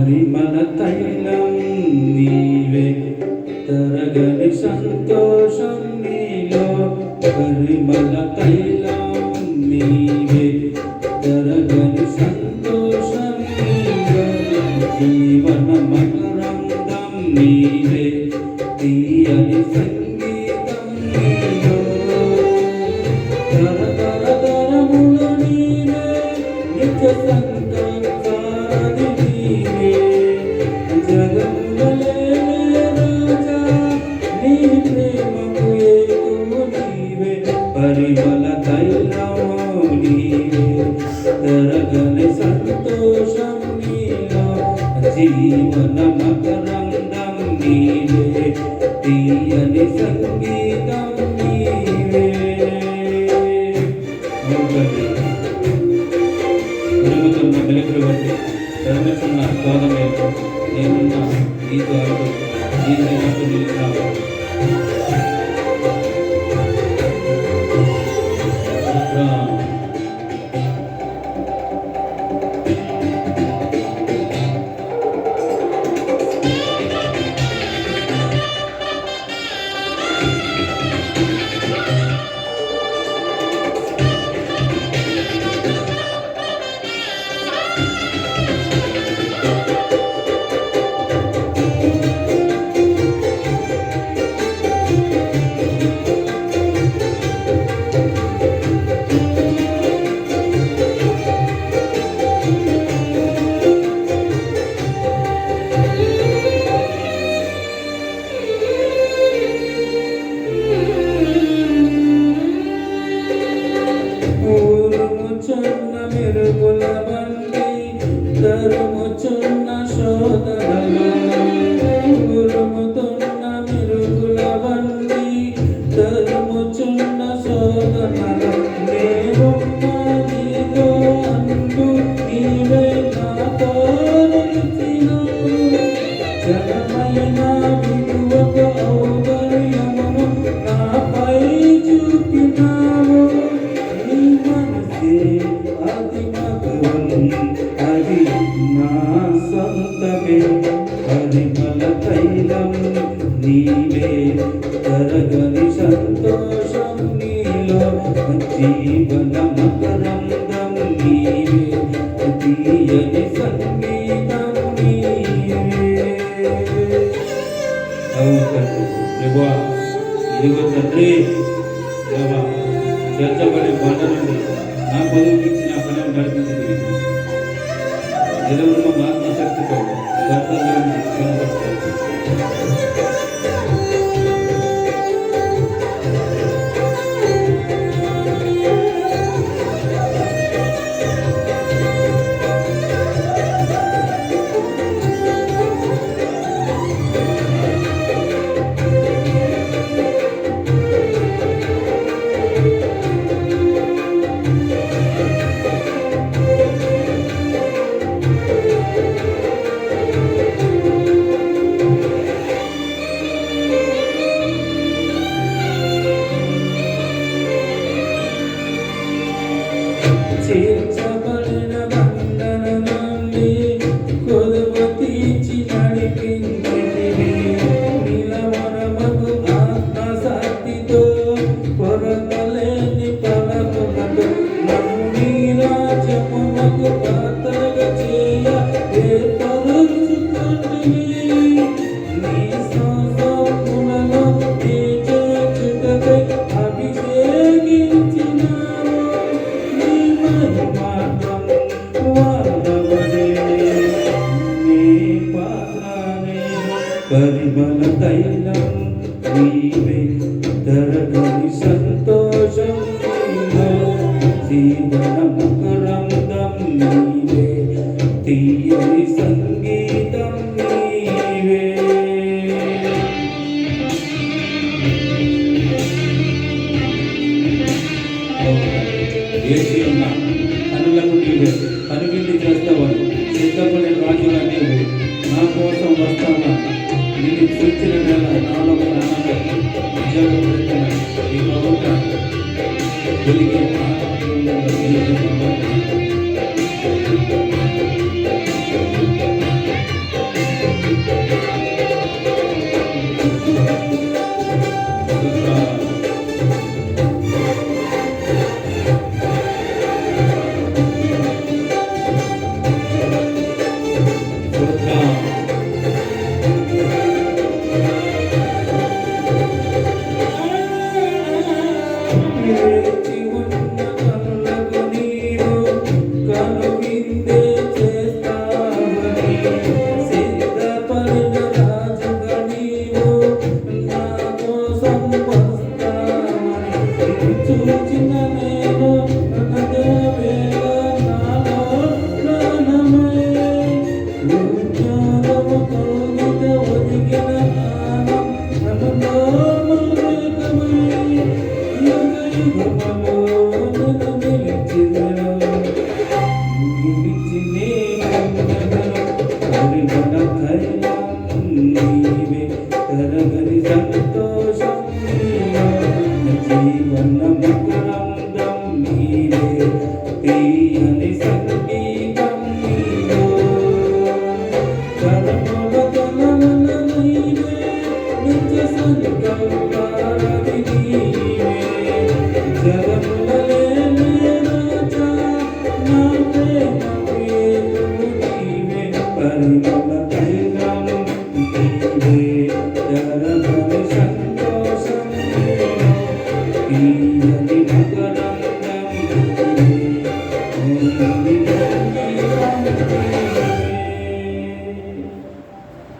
పరిమళ తైలం నీవే తరగని సంతోషం నీలో పరిమళ తైలం నీవే తరగని సంతోషం నీలో జీవన మకరందం నీవే తీయని సంగీతం నీలో తరతరముల నీవే నిత్య సంతానాది నీవే జగములే రాజా నీ ప్రేమకు ఏకువు నీవే పరిమళ తైలము నీవే తరగని సంతోషం నీలో జీవన మకరందం నీవే తీయని సంగీతం నీవే. ప్రేమతున్న వెలుగులు బట్టి ధర్మచున్న సోదరులకు నేనున్న ఈ ద్వారా ఈ దైవకు నిలిచావు. చున్న మెరుగుల బండి తరుముచున్న శోధనలో ఉరుముతున్న మెరుగుల బండి తరుముచున్న శోధనలో దేవున్న నీలో అంటూ నీవే నాతో నిలిచినావు జగమైన విలువక ఔదర్యమును నాపై చూపినావు అది మగవన్ అది నా సొంతమే పరిమళ తైలం నీవే తరగని సంతోషం నీలో జీవన మకరందం నీవే తీయని సంగీతం నీవే. ప్రభువా ఇదిగో తండ్రి దేవా చేర్చబడే బండ నుండి నా పదవికి ఇచ్చిన పని నడిపించింది నిలవడం ఆత్మశక్తితో కర్తవ్యాన్ని కనబరుస్తాను. చేర్చబడిన బంధన నుండి కొలువు తీర్చి నడిపించితివి నిలవరమగు ఆత్మశక్తితో కొరతలేని పలకులతో నన్ను నీ రాజ్యమునకు పాత్రగా చేయ ఏర్పరచుకొంటివి. నీ స్వసములలో నీ చేర్చుటకై అభిషేకించినావు పరిమళ తైలం నీవే తరగని సంతోషం నీలో జీవన మకరందం నీవే తీయని సంగీతం నీవే. వేసి ఉన్న కనులకు నీవే కనువిండి చేస్తావని సిద్ధపడే రాజుగా నీవే నా కోసం వస్తావా నిన్ను చూచిన వేళ నాలో ప్రాణంగా ఉద్యోగపడుతున్న ఈ లోక వెలిగే హరివన కళ్యాణం నీవే కరగరి సంతోషం జీవన మకరందం నీవే ప్రియ